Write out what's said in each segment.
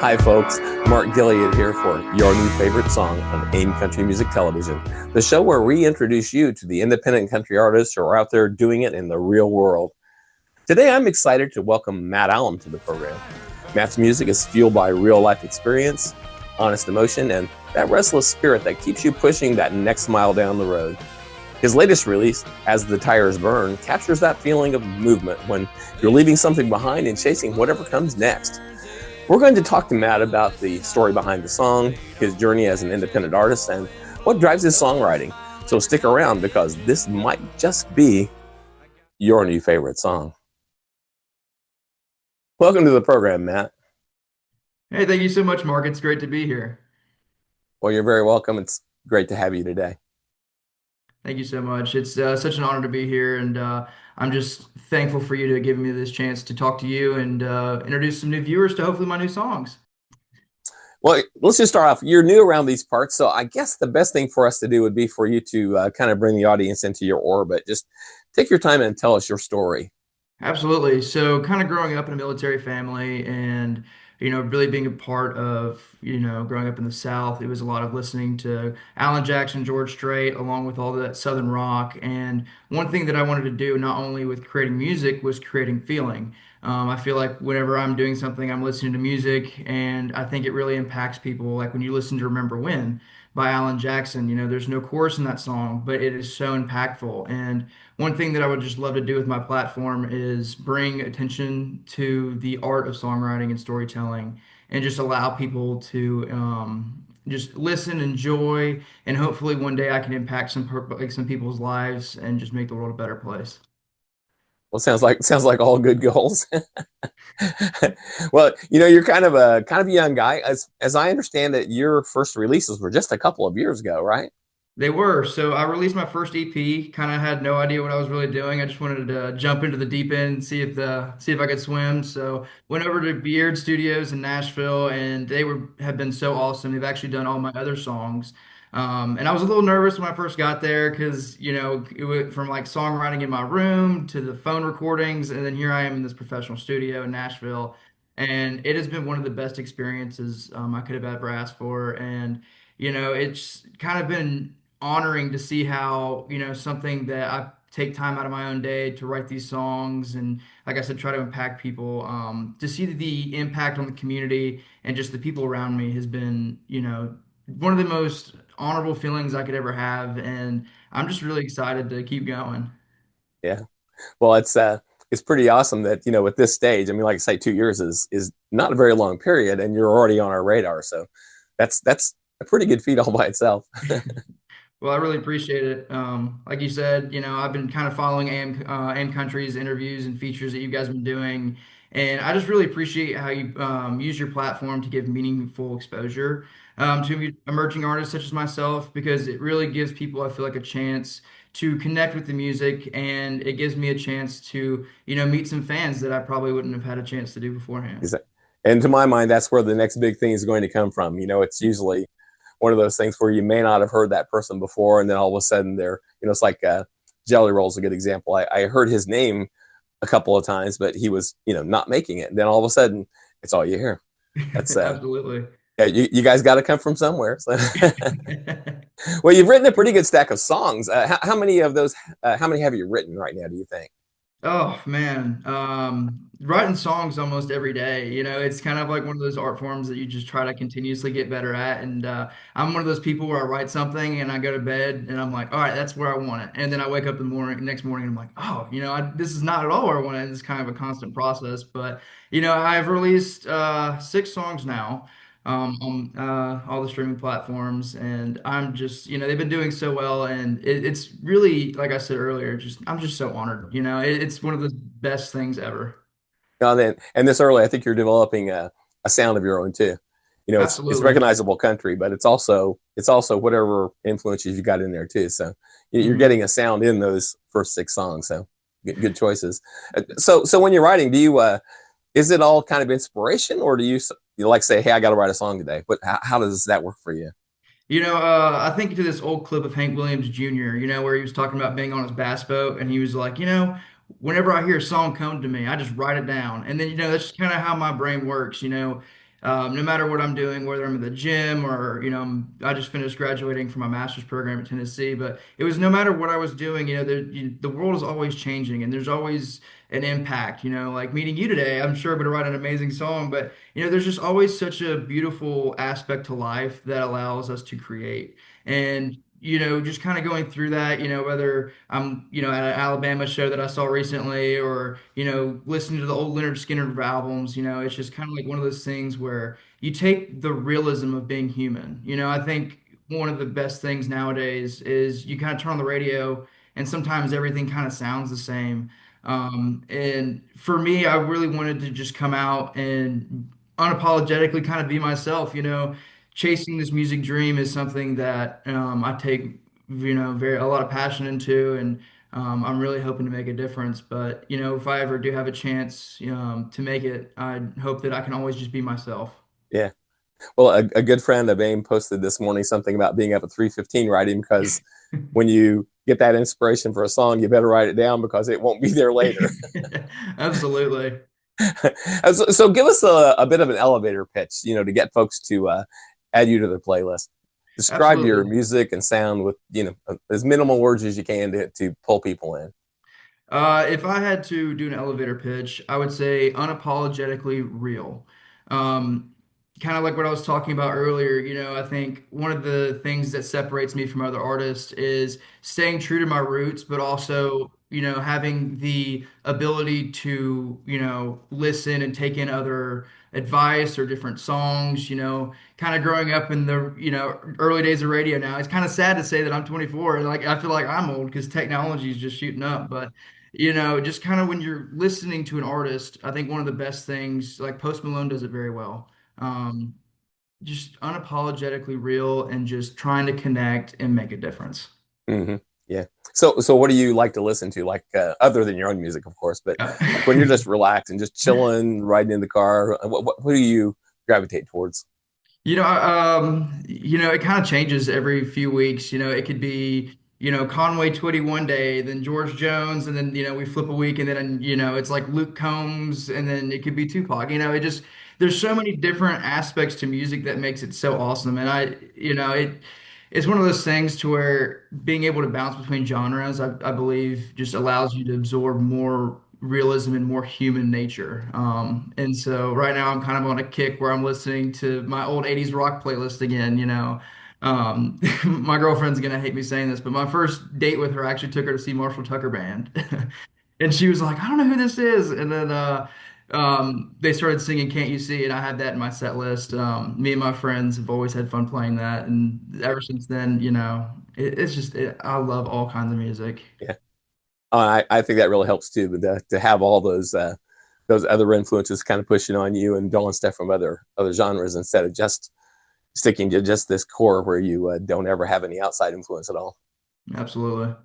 Hi, folks. Mark Gilead here for your new favorite song on AIM Country Music Television, the show where we introduce you to the independent country artists who are out there doing it in the real world. Today, I'm excited to welcome Matt Allum to the program. Matt's music is fueled by real life experience, honest emotion, and that restless spirit that keeps you pushing that next mile down the road. His latest release, As the Tires Burn, captures that feeling of movement when you're leaving something behind and chasing whatever comes next. We're going to talk to Matt about the story behind the song, his journey as an independent artist, and what drives his songwriting. So stick around because this might just be your new favorite song. Welcome to the program, Matt. Hey, thank you so much, Mark. It's great to be here. Well, you're very welcome. It's great to have you today. Thank you so much. It's such an honor to be here, and I'm just thankful for you to give me this chance to talk to you and introduce some new viewers to hopefully my new songs. Well, let's just start off. You're new around these parts, so I guess the best thing for us to do would be for you to kind of bring the audience into your orbit. Just take your time and tell us your story. Absolutely. So, kind of growing up in a military family and, really being a part of, growing up in the South, it was a lot of listening to Alan Jackson, George Strait, along with all that Southern rock. And one thing that I wanted to do, not only with creating music, was creating feeling. I feel like whenever I'm doing something, I'm listening to music, and I think it really impacts people. Like when you listen to Remember When by Alan Jackson, there's no chorus in that song, but it is so impactful. And one thing that I would just love to do with my platform is bring attention to the art of songwriting and storytelling and just allow people to just listen, enjoy, and hopefully one day I can impact like some people's lives and just make the world a better place. Well, sounds like all good goals. Well, you're kind of a young guy. As I understand it, your first releases were just a couple of years ago, right? They were. So I released my first EP, kind of had no idea what I was really doing. I just wanted to jump into the deep end and see if I could swim. So went over to Beard Studios in Nashville and have been so awesome. They've actually done all my other songs. And I was a little nervous when I first got there because, it went from like songwriting in my room to the phone recordings, and then here I am in this professional studio in Nashville. And it has been one of the best experiences I could have ever asked for. And it's kind of been honoring to see how, something that I take time out of my own day to write these songs and, like I said, try to impact people. To see the impact on the community and just the people around me has been, one of the most honorable feelings I could ever have. And I'm just really excited to keep going. Yeah. Well, it's pretty awesome that at this stage. I mean, like I say, 2 years is not a very long period, and you're already on our radar. So that's a pretty good feat all by itself. Well, I really appreciate it. Like you said, I've been kind of following AM Country's interviews and features that you guys have been doing, and I just really appreciate how you use your platform to give meaningful exposure to emerging artists such as myself, because it really gives people, I feel like, a chance to connect with the music, and it gives me a chance to, meet some fans that I probably wouldn't have had a chance to do beforehand. And to my mind, that's where the next big thing is going to come from. It's usually one of those things where you may not have heard that person before, and then all of a sudden it's like Jelly Roll's a good example. I heard his name a couple of times, but he was, not making it. And then all of a sudden, it's all you hear. That's Absolutely. yeah, you guys got to come from somewhere. So. Well, you've written a pretty good stack of songs. How many of those? How many have you written right now? Do you think? Oh man, writing songs almost every day. It's kind of like one of those art forms that you just try to continuously get better at. And I'm one of those people where I write something and I go to bed and I'm like, all right, that's where I want it. And then I wake up next morning, and I'm like, oh, this is not at all where I want it. It's kind of a constant process. But I've released 6 songs now on all the streaming platforms, and I'm just, they've been doing so well, and it's really, like I said earlier, just I'm just so honored. It's one of the best things ever. And this early, I think you're developing a sound of your own too. It's Absolutely. recognizable country, but it's also whatever influences you got in there too. So you're Mhm. getting a sound in those first 6 songs. So good choices. So when you're writing, do you is it all kind of inspiration, or do you like say, hey, I got to write a song today? But how does that work for you? I think to this old clip of Hank Williams Jr., where he was talking about being on his bass boat, and he was like, whenever I hear a song come to me, I just write it down. And then, that's just kind of how my brain works. No matter what I'm doing, whether I'm in the gym or, I just finished graduating from my master's program at Tennessee, but it was no matter what I was doing, the world is always changing and there's always an impact, like meeting you today, I'm sure I'm going to write an amazing song, but, there's just always such a beautiful aspect to life that allows us to create. And, just kind of going through that, whether I'm, at an Alabama show that I saw recently or, listening to the old Leonard Skinner albums, it's just kind of like one of those things where you take the realism of being human. I think one of the best things nowadays is you kind of turn on the radio and sometimes everything kind of sounds the same. And for me, I really wanted to just come out and unapologetically kind of be myself, chasing this music dream is something that I take, very a lot of passion into, and I'm really hoping to make a difference. But if I ever do have a chance to make it, I hope that I can always just be myself. Yeah. Well, a good friend of AIM posted this morning something about being up at 3:15 writing because when you get that inspiration for a song, you better write it down because it won't be there later. Absolutely. So give us a bit of an elevator pitch, to get folks to add you to their playlist. Describe your Absolutely. music and sound with, as minimal words as you can to pull people in. If I had to do an elevator pitch, I would say unapologetically real. Um, Kind of like what I was talking about earlier, I think one of the things that separates me from other artists is staying true to my roots, but also, having the ability to, listen and take in other advice or different songs, kind of growing up in the, early days of radio now. It's kind of sad to say that I'm 24 and like I feel like I'm old because technology is just shooting up, but just kind of when you're listening to an artist, I think one of the best things, like Post Malone does it very well. Um, just unapologetically real and just trying to connect and make a difference. Hmm. Yeah. So what do you like to listen to? Like other than your own music, of course, but Yeah. like when you're just relaxed and just chilling, riding in the car, what do you gravitate towards? It kind of changes every few weeks. It could be, Conway Twitty one day, then George Jones, and then, we flip a week, and then, it's like Luke Combs, and then it could be Tupac. There's so many different aspects to music that makes it so awesome. And it's one of those things to where being able to bounce between genres, I believe, just allows you to absorb more realism and more human nature. And so right now I'm kind of on a kick where I'm listening to my old 80s rock playlist again, My girlfriend's gonna hate me saying this, but my first date with her I actually took her to see Marshall Tucker Band. And she was like, I don't know who this is. And then they started singing Can't You See? And I had that in my set list. Me and my friends have always had fun playing that. And ever since then, I love all kinds of music. Yeah. I think that really helps too, but to have all those other influences kind of pushing on you and drawing stuff from other genres instead of just sticking to just this core where you don't ever have any outside influence at all. Absolutely.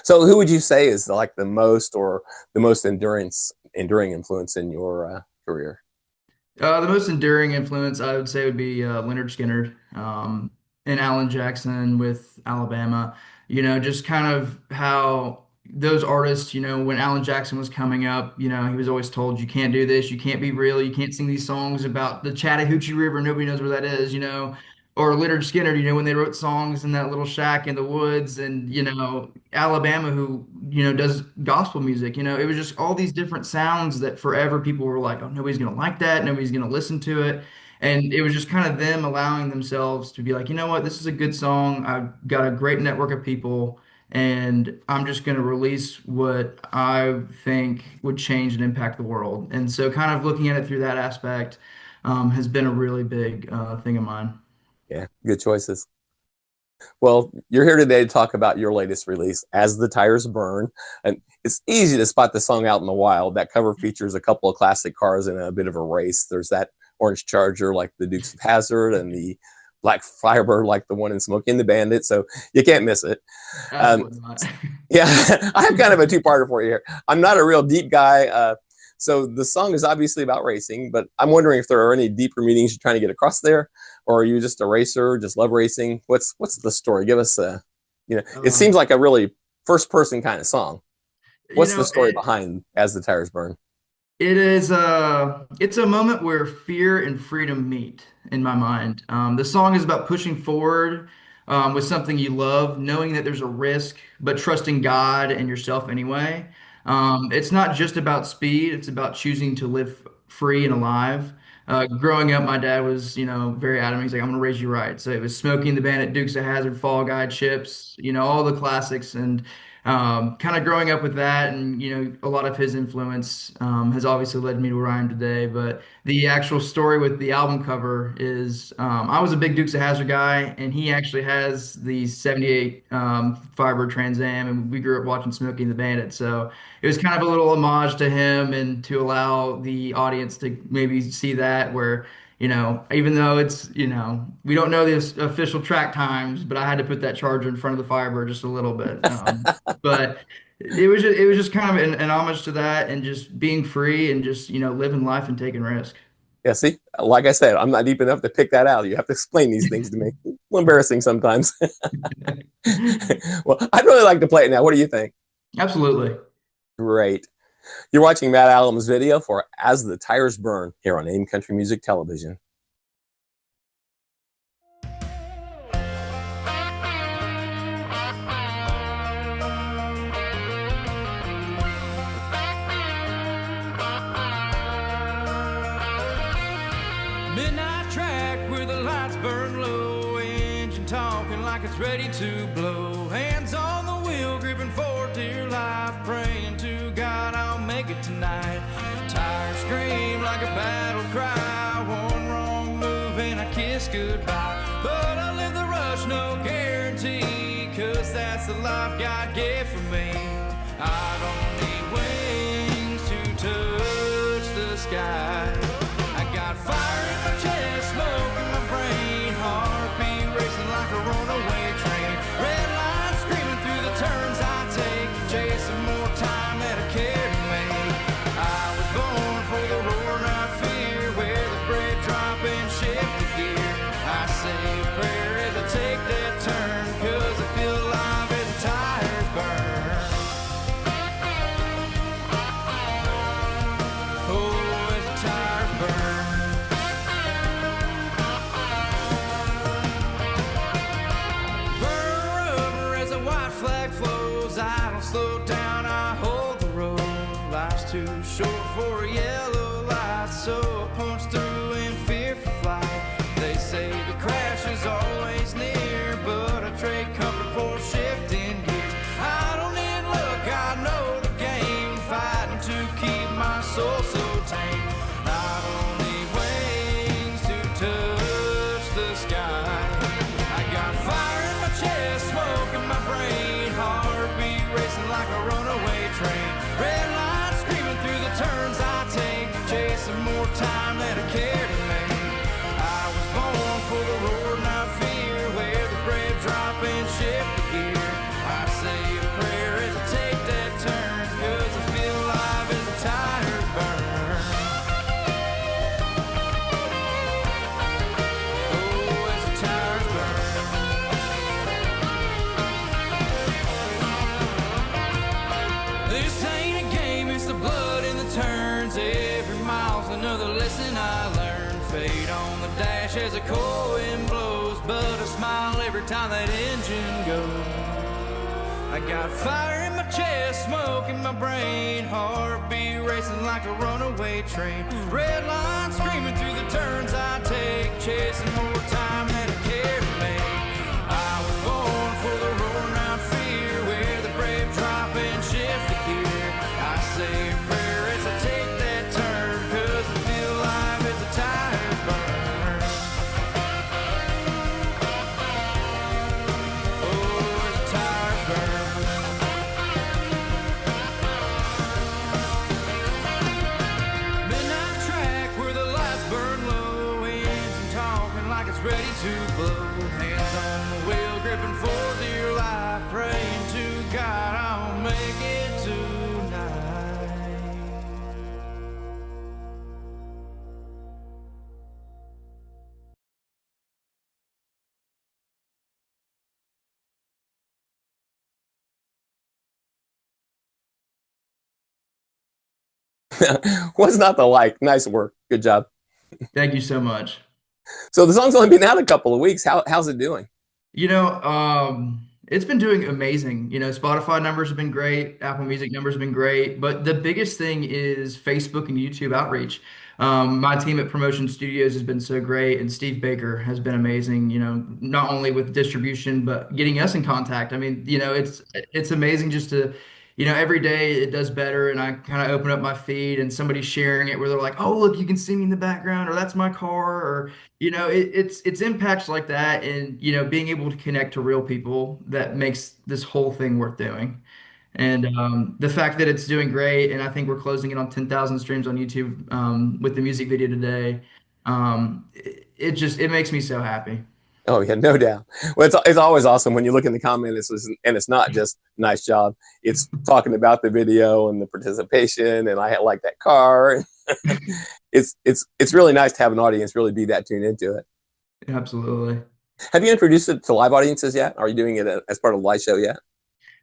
So, who would you say is like the most enduring influence in your career? The most enduring influence I would say would be Leonard Skinner and Alan Jackson with Alabama. Just kind of how those artists, when Alan Jackson was coming up, he was always told, you can't do this, you can't be real, you can't sing these songs about the Chattahoochee River, nobody knows where that is, Or Leonard Skinner, when they wrote songs in that little shack in the woods, and Alabama, who does gospel music. It was just all these different sounds that forever people were like, oh, nobody's gonna like that, nobody's gonna listen to it, and it was just kind of them allowing themselves to be like, you know what, this is a good song. I've got a great network of people, and I'm just gonna release what I think would change and impact the world. And so, kind of looking at it through that aspect, has been a really big thing of mine. Yeah, good choices. Well, you're here today to talk about your latest release, As the Tires Burn. And it's easy to spot the song out in the wild. That cover features a couple of classic cars in a bit of a race. There's that orange Charger like the Dukes of Hazzard and the black Firebird like the one in Smokey and the Bandit. So you can't miss it. Um, Absolutely not. yeah, I have kind of a two-parter for you here. I'm not a real deep guy. So the song is obviously about racing, but I'm wondering if there are any deeper meanings you're trying to get across there, or are you just a racer, just love racing? What's the story? Give us a, it seems Um, like a really first person kind of song. you What's the know, story it, behind As the Tires Burn? It's a moment where fear and freedom meet in my mind. The song is about pushing forward with something you love, knowing that there's a risk, but trusting God and yourself anyway. It's not just about speed, it's about choosing to live free and alive. Growing up, my dad was, very adamant. He's like, I'm gonna raise you right. So it was Smoking the Bandit, Dukes of Hazzard, Fall Guy, Chips, all the classics. And kind of growing up with that, and a lot of his influence has obviously led me to where I am today. But the actual story with the album cover is I was a big Dukes of Hazzard guy, and he actually has the '78 Firebird Trans Am, and we grew up watching Smokey and the Bandit. So it was kind of a little homage to him, and to allow the audience to maybe see that where. Even though we don't know the official track times, but I had to put that charger in front of the Firebird just a little bit. But it was just kind of an homage to that, and just being free, and just living life and taking risk. Yeah, see, like I said, I'm not deep enough to pick that out. You have to explain these things to me. A little embarrassing sometimes. Well, I'd really like to play it now. What do you think? Absolutely. Great. You're watching Matt Allum's video for As the Tires Burn here on AIM Country Music Television. Midnight track where the lights burn low, engine talking like it's ready to blow. Hands on the wheel, gripping for dear life, praying to God I'll make it tonight. Tires scream like a battle cry, one wrong move and I kiss goodbye. But I live the rush, no guarantee, 'cause that's the life God gave for me. I don't need wings to touch the sky. I got fire in my chest, smoke in my brain, heartbeat racing like a runaway train. Red line screaming through the turns I take, chasing more time than I care to make. I was born for the roar, not fear, where the bread drop and shift the gear. I say a prayer as I take that turn, 'cause I feel alive as the tires burn. Oh, as the tires burn. I don't slow down, I hold the road. Life's too short for a yellow light, so I punch through in fear for flight. They say the crash is always near, but I trade comfort for shifting gears. I don't need luck, I know the game, fighting to keep my soul so tame. I don't need wings to touch the sky. I got fire in my chest, smoke in my brain, heartbeat racing like a runaway train. Red light screaming through the turns I take, chasing more time than I care to make. I was born for the roar, not fear, where the bread drop and shift the gear. I say a prayer as I take that turn, 'cause I feel alive as the tires burn. Oh, as the tires burn. This ain't a game, it's the blood in the turns. Every mile's another lesson I learned. Fade on the dash as a cold wind blows, but I smile every time that engine goes. I got fire in my chest, smoke in my brain, heartbeat racing like a runaway train. Red line screaming through the turns I take, chasing more time than I care to make. I was born for the roar, not fear, where the brave drop and shift the gear. I say a prayer as I take that turn, 'cause I feel alive as the tires burn. Oh, as the tires burn. Midnight track where the lights burn low, engine talking like it's ready to What's not to like? Nice work. Good job. Thank you so much. So the song's only been out a couple of weeks. How's it doing? It's been doing amazing. Spotify numbers have been great, Apple Music numbers have been great, but the biggest thing is Facebook and YouTube outreach. My team at Promotion Studios has been so great, and Steve Baker has been amazing, not only with distribution, but getting us in contact. I mean, it's amazing just to, every day it does better, and I kind of open up my feed and somebody's sharing it where they're like, oh, look, you can see me in the background, or that's my car, or it's impacts like that, and being able to connect to real people that makes this whole thing worth doing. And the fact that it's doing great, and I think we're closing in on 10,000 streams on YouTube with the music video today. It makes me so happy. Oh yeah, no doubt. Well, it's always awesome when you look in the comments and it's not just nice job. It's talking about the video and the participation, and I like that car. It's really nice to have an audience really be that tuned into it. Absolutely. Have you introduced it to live audiences yet? Are you doing it as part of the live show yet?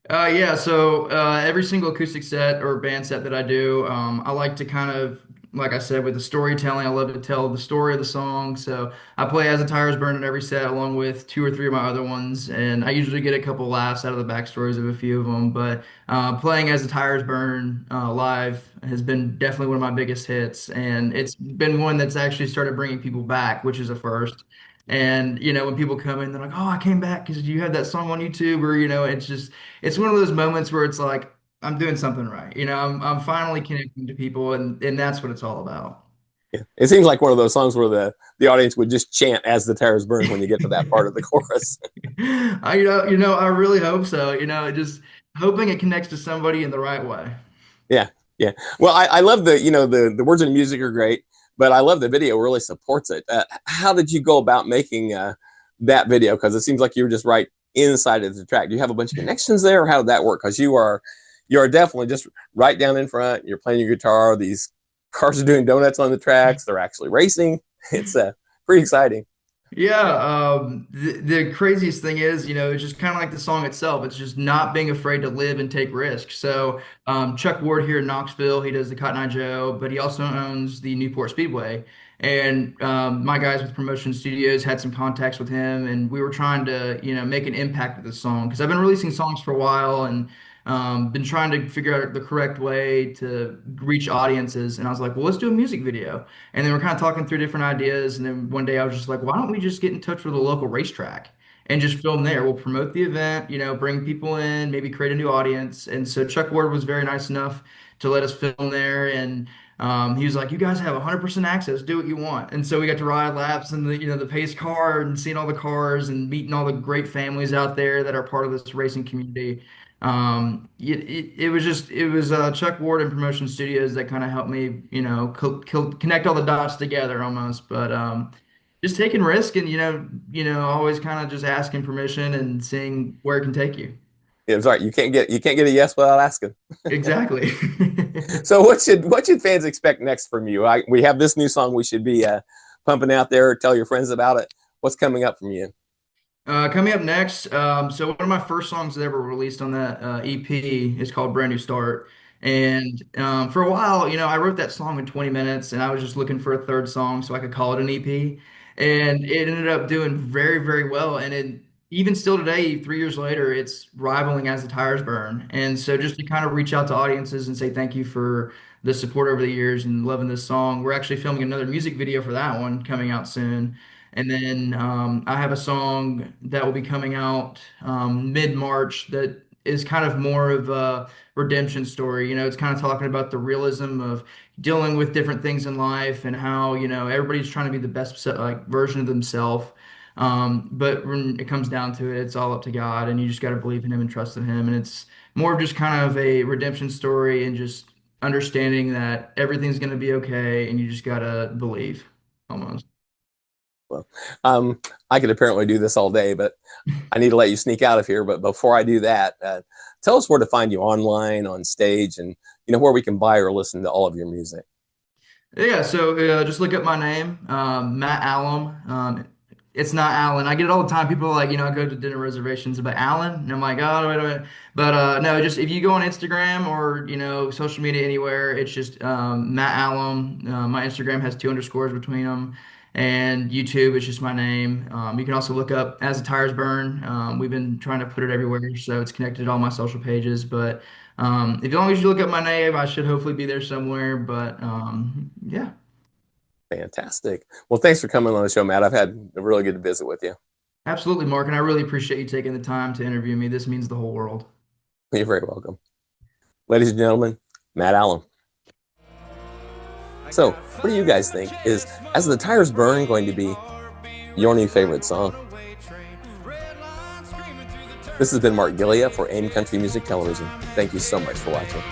Yeah, so every single acoustic set or band set that I do, I like to kind of, like I said, with the storytelling, I love to tell the story of the song. So I play As the Tires Burn in every set, along with two or three of my other ones, and I usually get a couple laughs out of the backstories of a few of them. But playing As the Tires Burn live has been definitely one of my biggest hits, and it's been one that's actually started bringing people back, which is a first. And when people come in, they're like, "Oh, I came back because you had that song on YouTube," or it's one of those moments where it's like I'm doing something right. I'm finally connecting to people, and that's what it's all about. Yeah. It seems like one of those songs where the audience would just chant as the tires burn when you get to that part of the chorus. I really hope so. Just hoping it connects to somebody in the right way. Yeah, yeah. Well, I love the words and the music are great, but I love the video really supports it. How did you go about making that video? Because it seems like you were just right inside of the track. Do you have a bunch of connections there, or how did that work? Because you are definitely just right down in front. You're playing your guitar. These cars are doing donuts on the tracks. They're actually racing. It's pretty exciting. Yeah, the craziest thing is, it's just kind of like the song itself. It's just not being afraid to live and take risks. So, Chuck Ward here in Knoxville, he does the Cotton Eye Joe, but he also owns the Newport Speedway. And my guys with Promotion Studios had some contacts with him, and we were trying to, make an impact with the song because I've been releasing songs for a while and been trying to figure out the correct way to reach audiences. And I was like, well, let's do a music video. And then we're kind of talking through different ideas. And then one day I was just like, why don't we just get in touch with a local racetrack and just film there? We'll promote the event, bring people in, maybe create a new audience. And so Chuck Ward was very nice enough to let us film there. And he was like, you guys have 100% access, do what you want. And so we got to ride laps in the pace car and seeing all the cars and meeting all the great families out there that are part of this racing community. It was Chuck Ward and Promotion Studios that kind of helped me, connect all the dots together almost. But just taking risk and always kind of just asking permission and seeing where it can take you. Yeah, it's right. You can't get a yes without asking. Exactly. So what should fans expect next from you? We have this new song we should be pumping out there. Tell your friends about it. What's coming up from you? Coming up next, so one of my first songs that ever released on that EP is called Brand New Start. And for a while, I wrote that song in 20 minutes and I was just looking for a third song so I could call it an EP. And it ended up doing very, very well. And even still today, 3 years later, it's rivaling As the Tires Burn. And so just to kind of reach out to audiences and say thank you for the support over the years and loving this song. We're actually filming another music video for that one coming out soon. And then I have a song that will be coming out mid-March that is kind of more of a redemption story. It's kind of talking about the realism of dealing with different things in life and how, everybody's trying to be the best like version of themselves. But when it comes down to it, it's all up to God, and you just got to believe in Him and trust in Him. And it's more of just kind of a redemption story and just understanding that everything's going to be okay, and you just got to believe almost. Well, I could apparently do this all day, but I need to let you sneak out of here. But before I do that, tell us where to find you online, on stage, and where we can buy or listen to all of your music. Yeah, so just look up my name, Matt Allum, It's not Allen. I get it all the time. People are like, I go to dinner reservations about Allen, and I'm like, oh, wait a minute. But no, just if you go on Instagram or social media anywhere, it's just Matt Allum. My Instagram has two underscores between them, and YouTube is just my name. You can also look up As the Tires Burn. We've been trying to put it everywhere, so it's connected to all my social pages. But if as long as you look up my name, I should hopefully be there somewhere. But yeah. Fantastic. Well, thanks for coming on the show, Matt. I've had a really good to visit with you. Absolutely, Mark, and I really appreciate you taking the time to interview me. This means the whole world. You're very welcome. Ladies and gentlemen, Matt Allum. So, what do you guys think? Is As the Tires Burn going to be your new favorite song? This has been Mark Gillia for AIM Country Music Television. Thank you so much for watching.